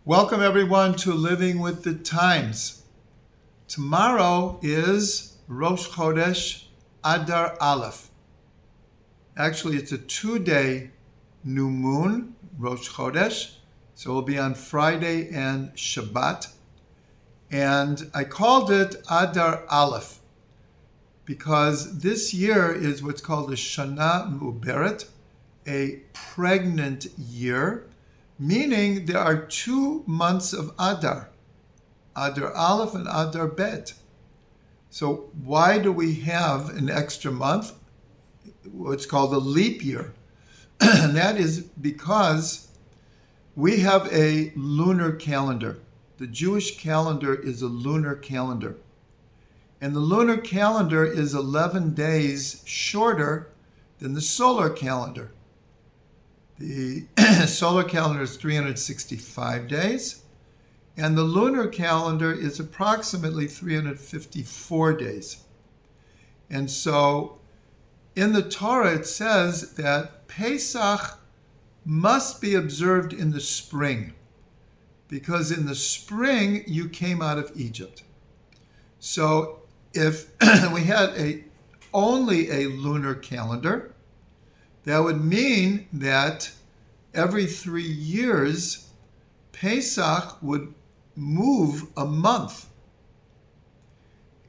Welcome everyone to Living with the Times. Tomorrow is Rosh Chodesh Adar Aleph. Actually, it's a 2-day new moon, Rosh Chodesh. So it'll be on Friday and Shabbat. And I called it Adar Aleph because this year is what's called a Shana Mu'beret, a pregnant year, meaning there are 2 months of Adar, Adar Aleph and Adar Bet. So why do we have an extra month? What's called a leap year. And that is because we have a lunar calendar. The Jewish calendar is a lunar calendar. And the lunar calendar is 11 days shorter than the solar calendar. The solar calendar is 365 days, and the lunar calendar is approximately 354 days. And so in the Torah it says that Pesach must be observed in the spring, because in the spring you came out of Egypt. So if we had only a lunar calendar, that would mean that every 3 years, Pesach would move a month.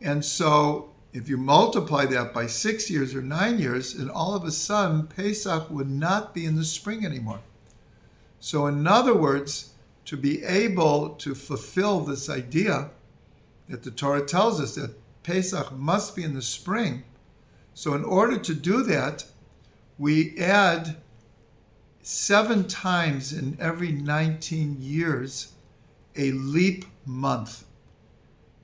And so if you multiply that by 6 years or 9 years, and all of a sudden, Pesach would not be in the spring anymore. So in other words, to be able to fulfill this idea that the Torah tells us that Pesach must be in the spring, so in order to do that, we add 7 times in every 19 years a leap month.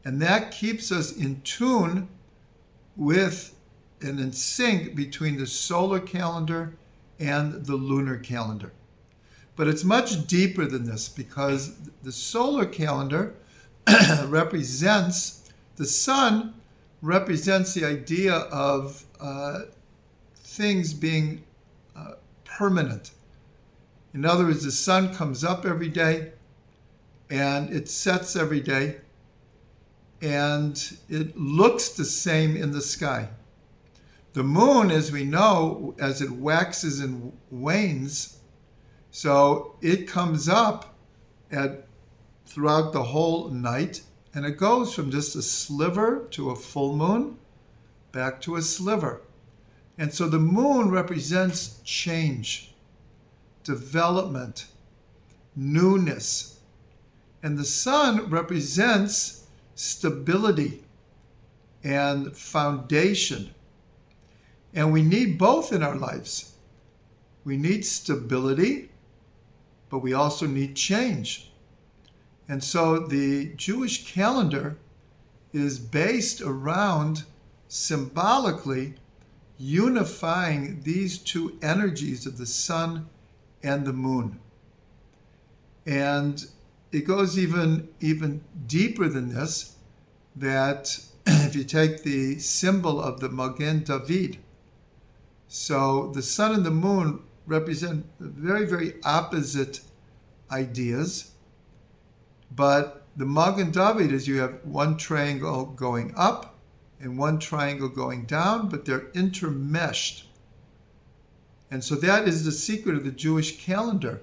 And that keeps us in tune with and in sync between the solar calendar and the lunar calendar. But it's much deeper than this, because the solar calendar represents, the sun represents the idea of things being permanent. In other words, the sun comes up every day and it sets every day, and it looks the same in the sky. The moon, as we know, as it waxes and wanes, so it comes up throughout the whole night, and it goes from just a sliver to a full moon back to a sliver. And so the moon represents change, development, newness. And the sun represents stability and foundation. And we need both in our lives. We need stability, but we also need change. And so the Jewish calendar is based around, symbolically, unifying these 2 energies of the sun and the moon. And it goes even deeper than this, that if you take the symbol of the Magen David, so the sun and the moon represent very, very opposite ideas, but the Magen David is you have one triangle going up and one triangle going down, but they're intermeshed. And so that is the secret of the Jewish calendar,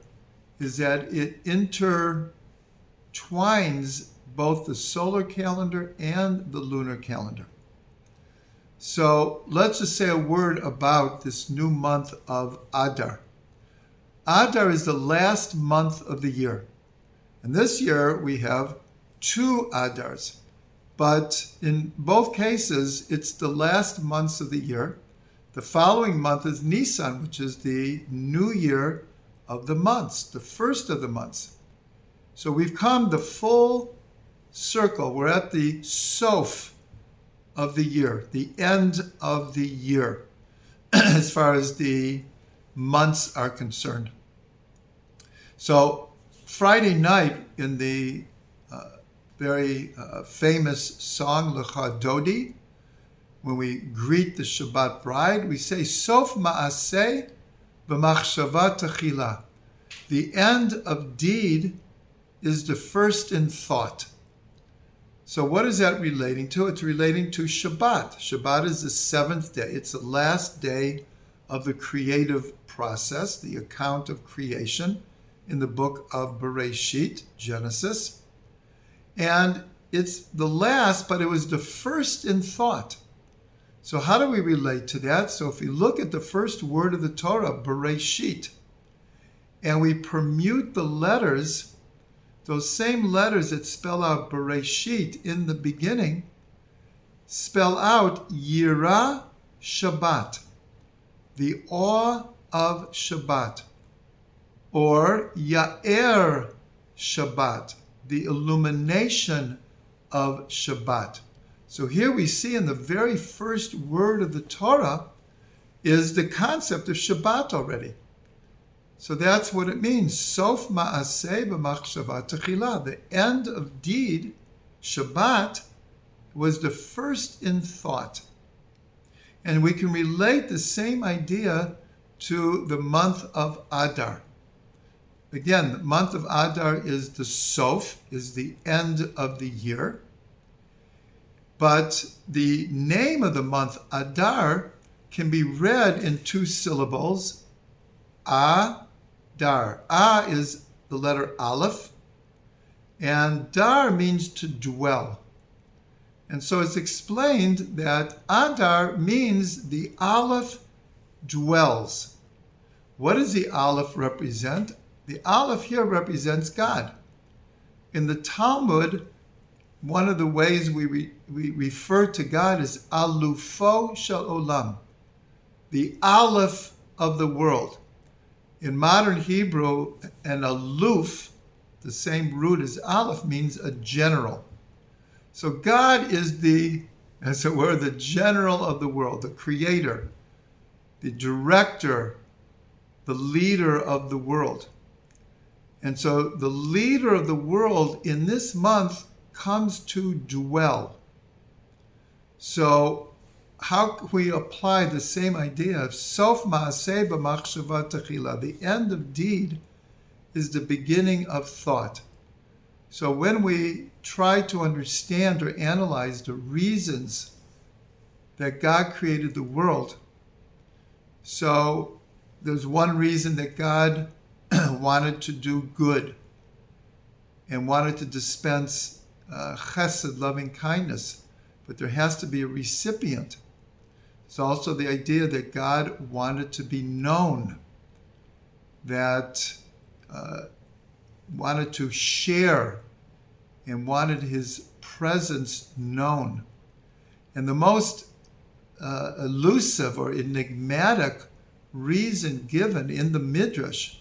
is that it intertwines both the solar calendar and the lunar calendar. So let's just say a word about this new month of Adar. Adar is the last month of the year. And this year we have 2 Adars. But in both cases, it's the last months of the year. The following month is Nisan, which is the new year of the months, the first of the months. So we've come the full circle. We're at the Sof of the year, the end of the year, as far as the months are concerned. So Friday night in the very famous song, Lecha Dodi, when we greet the Shabbat bride, we say, Sof ma'aseh v'machshava techila. The end of deed is the first in thought. So what is that relating to? It's relating to Shabbat. Shabbat is the seventh day. It's the last day of the creative process, the account of creation in the book of Bereshit, Genesis. And it's the last, but it was the first in thought. So how do we relate to that? So if we look at the first word of the Torah, Bereshit, and we permute the letters, those same letters that spell out Bereshit in the beginning, spell out Yirah Shabbat, the awe of Shabbat, or Ya'er Shabbat, the illumination of Shabbat. So here we see in the very first word of the Torah is the concept of Shabbat already. So that's what it means. Sof ma'aseh b'machshava techila. The end of deed, Shabbat, was the first in thought. And we can relate the same idea to the month of Adar. Again, the month of Adar is the Sof, is the end of the year. But the name of the month, Adar, can be read in two syllables, Adar. A is the letter Aleph, and Dar means to dwell. And so it's explained that Adar means the Aleph dwells. What does the Aleph represent? The Aleph here represents God. In the Talmud, one of the ways we refer to God is Alufo Shel Olam, the Aleph of the world. In modern Hebrew, an aluf, the same root as Aleph, means a general. So God is the, as it were, the general of the world, the creator, the director, the leader of the world. And so the leader of the world in this month comes to dwell. So how can we apply the same idea of Sof ma'aseh b'machshava techila? The end of deed is the beginning of thought. So when we try to understand or analyze the reasons that God created the world, so there's one reason that God wanted to do good and wanted to dispense chesed, loving kindness, but there has to be a recipient. It's also the idea that God wanted to be known, that wanted to share and wanted his presence known. And the most elusive or enigmatic reason given in the Midrash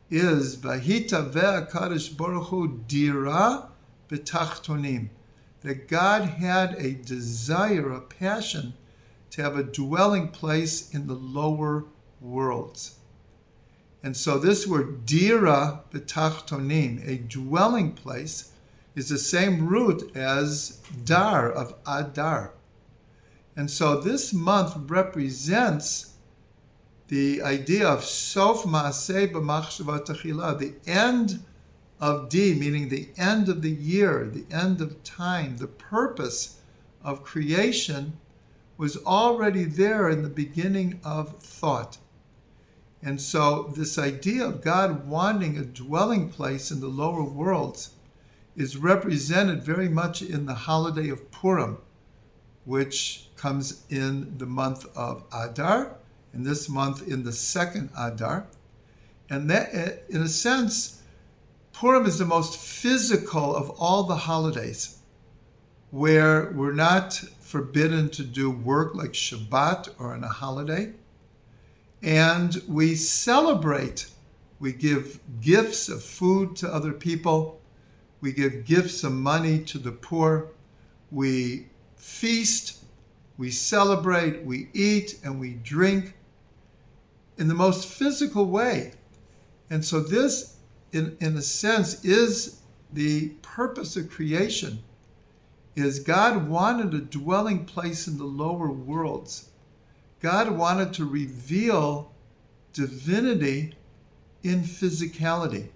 is Vahita ve'akadosh baruch hu dira b'tachtonim, that God had a desire, a passion to have a dwelling place in the lower worlds. And so this word dira b'tachtonim, a dwelling place, is the same root as dar, of Adar. And so this month represents the idea of Sof Ma'aseh B'machshava Techila, the end of D, meaning the end of the year, the end of time. The purpose of creation was already there in the beginning of thought. And so this idea of God wanting a dwelling place in the lower worlds is represented very much in the holiday of Purim, which comes in the month of Adar, and this month in the second Adar. And that, in a sense, Purim is the most physical of all the holidays, where we're not forbidden to do work like Shabbat or on a holiday. And we celebrate. We give gifts of food to other people. We give gifts of money to the poor. We feast. We celebrate. We eat and we drink in the most physical way. And so this, in a sense, is the purpose of creation, is God wanted a dwelling place in the lower worlds. God wanted to reveal divinity in physicality.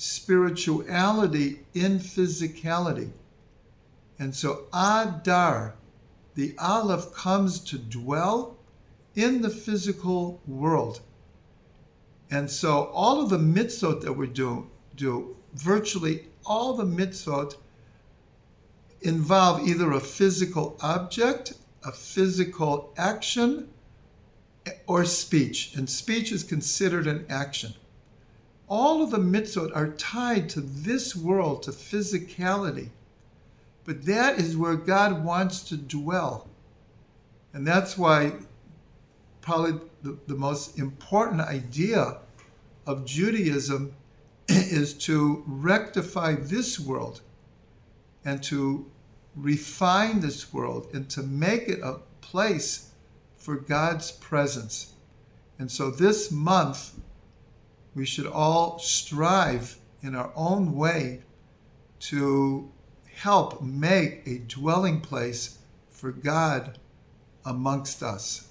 spirituality in physicality. And so Adar, the Aleph, comes to dwell in the physical world. And so all of the mitzvot that we do, virtually all the mitzvot involve either a physical object, a physical action, or speech. And speech is considered an action. All of the mitzvot are tied to this world, to physicality. But that is where God wants to dwell. And that's why probably the most important idea of Judaism is to rectify this world and to refine this world and to make it a place for God's presence. And so this month, we should all strive in our own way to help make a dwelling place for God amongst us.